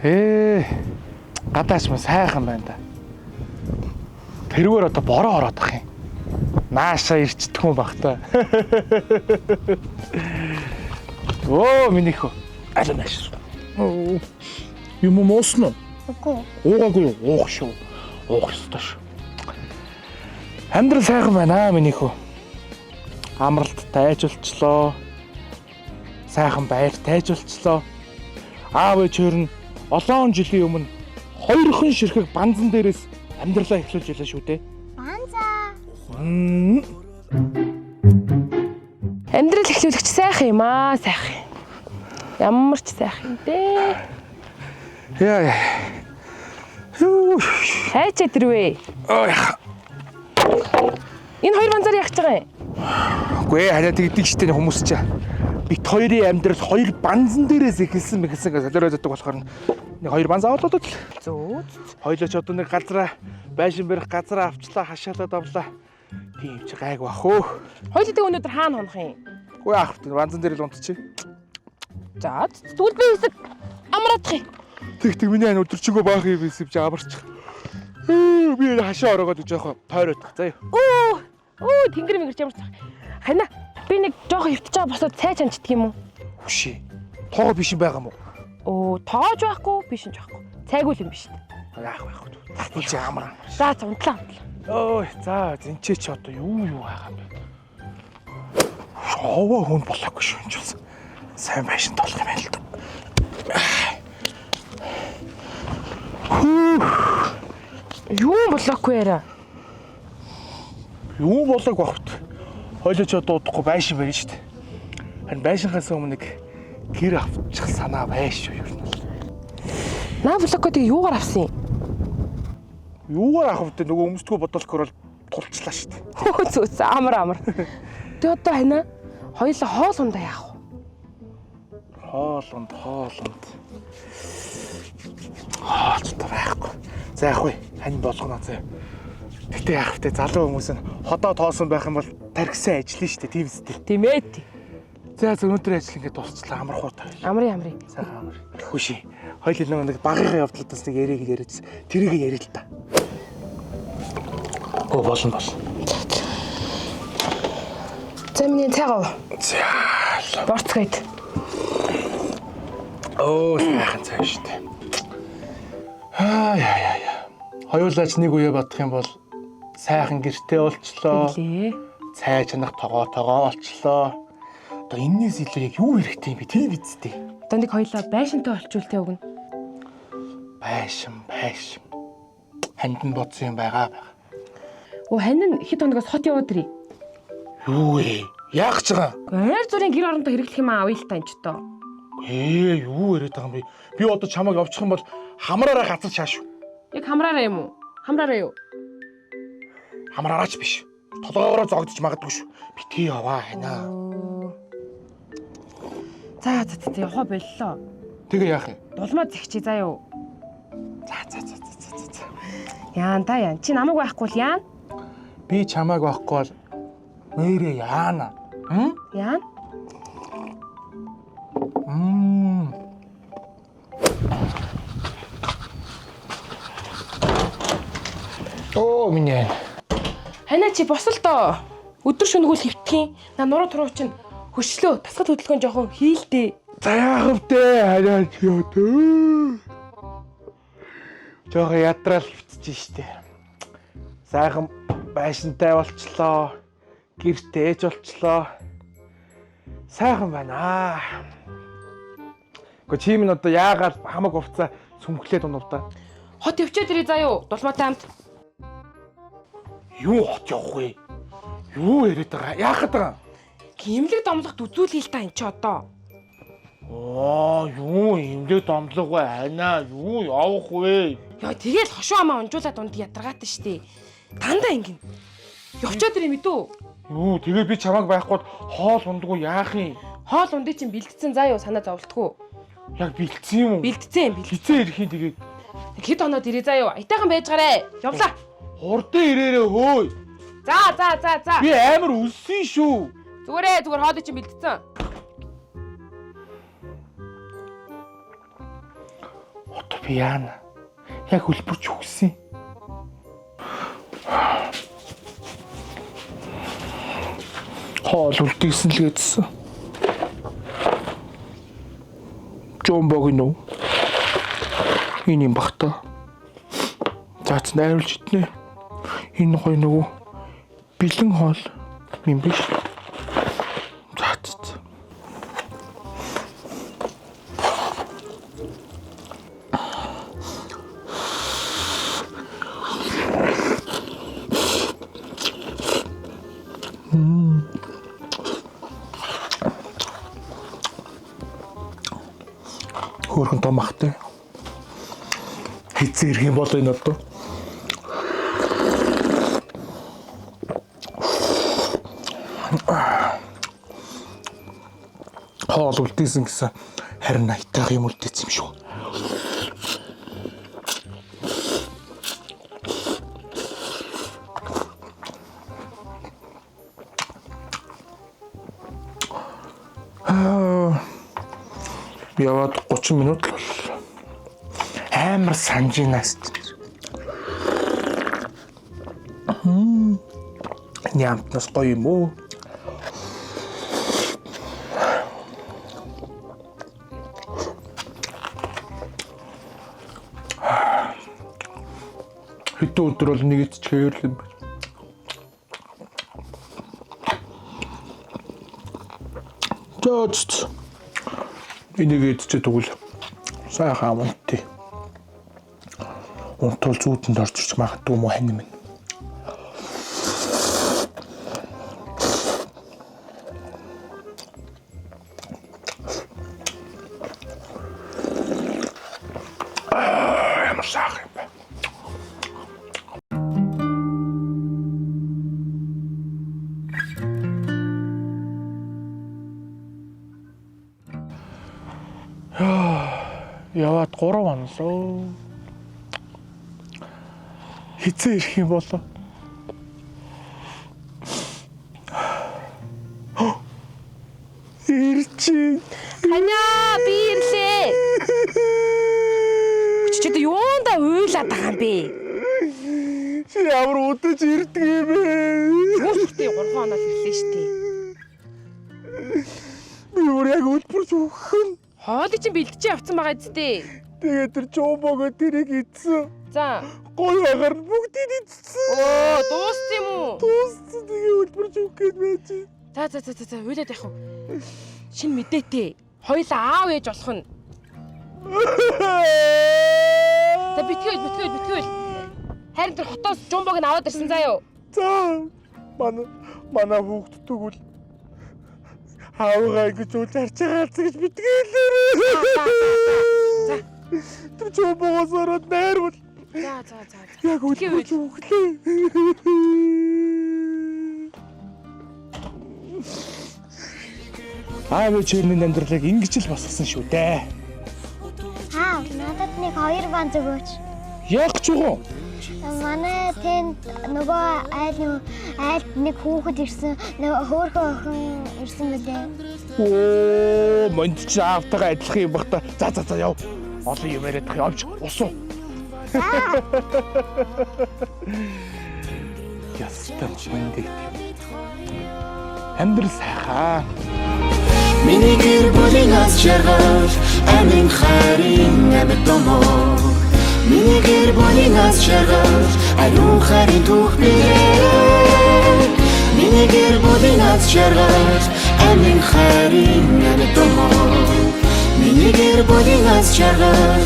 Гадаач мөн сайхан байна да. Тэрүүгээр одоо бороо ороодах юм. Нааша ирчдэх юм баг та. Оо минийхөө. Аль нааш. Оо. Юм моосно. Уугаагүй уух шүү. Уух ёстой шүү. Амьдрал сайхан байна минийхөө. Амралт тайжулчлаа. Сайхан байр тайжулчлаа. Аав ээжээр нь олон жилийн өмнө хоёрхан ширхэг банзан дээрээс амьдралаа эхлүүлж байлаа шүү дээ. Банзаа. Амьдрал эхлүүлэгч сайхан юм аа, сайхан. Ямар ч сайхан дээ. Яа. Хайч өдрвэ. Энэ хоёр банзаар яах гэж байгаа юм? Үгүй ханаа тэгдэг штэ хүмүүс ч. Бит хоёрын амьдрал хоёр банзан дээрээс эхэлсэн гэсэн солиороо зөдөг болохоор нэг хоёр банзаа аваад л. Зөө. Хоёлоо ч одоо нэг газараа байшин барих газараа авчлаа, хашаалаад авлаа. Тийм ч гайг бах хөө. Хоёулаа өнөөдөр хаана хонох юм? Үгүй аах банзан дээр л унтчих. За, тэгвэл би хэсэг амраадах юм. Тэг миний ань өдөрчгөө баах юм бисвч амарчих. Би хашаа ороогоод жоохоо тойротох заа юу. Оо, тэнгэр мэнгэрч ямар цах. Хана би нэг жоох хөвтчээ босоод цай чамчдаг юм уу? Хүшээ. Тоогоо биш юм байгаа юм уу? Оо, тоож байхгүй, биш юм жоохгүй. Цайгүй юм биш. Яах байх вэ? Тэгвэл чи амар. За, унтлаа. Ой, за зинчээ чи одоо юу байгаа юм бэ? Шоовоо хүн болоогүй шүү энэ ч. Сайн байшин толох юм байна л да. Юу болоогүй яра? Юу болоог багт. Хойлоо ч одоо удахгүй байшин байна шүү дээ. Харин байшинхаас өмнө нэг гэр авчих санаа байш шүү юу. Наа болоогүй тэг юугаар авсан юм? Юугаар авах вэ? Нөгөө өмсдгөө бодолхоор бол тулчлаа шүү дээ. Зөөс амар. Тэг одоо хана хоёулаа хоол ундаа яах вэ? Хоолонд. Хоолтой байхгүй. За яах вэ? Хань болгоно заа. Гэтэ яах вэ? Залуу хүмүүс нь ходоо тоосон байх юм бол тархисан ажиллана шүү дээ. Тийм үстэй. Тийм ээ. За өнөөдөр ажил ингээд дуусчлаа. Амархуутай. Амрын. Сайхан амар. Хүшээ. Хоёул нэг багийнхаа явдлуудаас нэг яриг яриад тэрийг ярил л та. Оо болно. За миний цайгаа. За. Борцгойд. Оо сайхан цай шүү дээ. Яа. Хоёулаач нэг үе бодох юм бол сайхан гэртээ олчлоо. Цай чанах тогоо олчлоо. Одоо энэс илүү яг юу хэрэгтэй юм бэ? Тийм үсттэй. Одоо нэг хоёлаа байшинтай олчултээ өгнө. Байшин. Ханд нь бодсон юм байгаа. Оо хань нь хэд хоногоос хот яваад ирээ. Юу вэ? Яах гэж байгаа? Гэр зүрийн гэр орондоо хэрэглэх юм аа авъя л та энэ ч тоо. Юу яриад байгаа юм бэ? Би одоо чамайг явуучих юм бол хамраараа газар шааш. Яг хамраараа юм уу? Хамраараа юу? Хамраараач биш. Толгоогоороо зогдож магадгүй шүү. Битгий яваа ханаа. За яваа боллоо. Тэгээ яах юм? Дулмаа зэгчээ заа юу. За. Яан. Чи намайг байхгүй л яан. Би чамайг байхгүй бол нэрээ яана. Яан. Оо миний. Ханаа чи босол доо. Өдөр шөнөгөл хөвтгийн. На нуруу туруу чинь хөшлөө. Тасгал хөдөлгөөн жоохон хийлдээ. За яах вэ? Ханаа чи өдөө. Жохо ядрал хөвтөж штэ. Сайхан байшинтай болчлоо. Гэртээж болчлоо. Сайхан байна. Гэхдээ чи минь одоо яагаад хамаг увцаа сүмглээд унав та? Хот явчаад ирээ заа юу? Дулмаатай хамт. Юу хот явах вэ? Юу яриад байгаа? Яахад байгаа? Гимлэг домлогт үзүүлээ л та эн чи одоо. Оо, юу имлэг домлог вэ? Ханаа, юу явах вэ? Яа, тэгэл хошуу амаа унжуулаад унд ядаргаатай штэ. Дандаа ингэн. Явчаад ирээ мэдүү? Юу, тэгээ би чамайг байхгүй хоол ундгүй яах юм? Хоол ундыг чинь бэлдсэн заа юу санаа зовлтгүй. Яг бэлдсэн юм уу? Бэлдсэн. Хизээ ирэх юм тэгээд. Хэд оноод ирээ заа юу? Айтайхан байж гараа. Явлаа. Хурдан ирээрээ хөөе. За. Би амар өссөн шүү. Зүгээр хоолыг чинь бэлдсэн. Хотод Би яана. Яг хөлбөрч үгсэн. Хоол үлдээсэн л гэдсэн. Жомбог нөө. Энэ юм багтаа. Заац найруулж иднэ. Энэ гоё нөгөө бэлэн хоол юм биш. Заац. Хөөрхөн томахтай. Хизээ ирэх юм бол энэ одоо. Хоол үлдээсэн гэсэн харин айтайх юм үлдээсэн юм шүү. Яваад 30 минут л боллоо. Амар санжинаас. Нямтнаас гоё юм уу? Хэдэн өдөр бол нэг ичгээр л юм байна. Жаач. Энийг идчихээ тэгвэл сайхан амттай. Унтвал зүүдэнд орж ирч магадгүй мó хань минь. Ямар сайхан юм бэ. Яваад 3 онлоо. Хизээ ирэх юм болоо. Ирчих. Ханаа би ирлээ. Чичээд юунда уйлаад байгаа юм бэ? Чи ямар удаж ирдэг юм бэ? Юустай 3 хоноод ирлээ штэ. Би өөр яг үлбэрч өгөх нь. Хоолыг чинь бэлтжиж авсан байгаа зү. Тэгээд тэр жомбогоо тэрийг идсэн. За. Гой агаар бүгдийг идсэн. Оо, дууссан юм уу? Дууссан. Тэгээд үлбэрч өгөх гээд байж. За, уйлаад явах уу? Шин мэдээтэй. Хоёлаа аав ээж болох нь. За битгүүл. Харин тэр хотоос жумбог нь аваад ирсэн заа юу? За. Манай хүүхд тэгвэл хавгаа гэж үл харж байгаа гэж битгээл. За. Тэр жумбогоос ороод найрвал. За. Яг үлбэрч өглөө. Аав чирний амьдралыг ингэж л босгосон шүү дээ. Надад нэг 2 банц өгөөч. Яг ч уу. Манай тэнд нөгөө айлд нэг хүүхэд ирсэн, нөгөө хөөрхөн охин ирсэн билээ. Оо, монд ч аавтайгаа адилхан юм бах та. За яв. Олон юм яриад явж усуу. Ястан монд. Амьдрал сайхан. Миний гэр бүлийн аз жаргал амин харин амьд томоо. Миний гэр бүлийн аз жаргал ариун харин түүх бие. Миний гэр бүлийн аз жаргал амин харин амьд томоо. Миний гэр бүлийн аз жаргал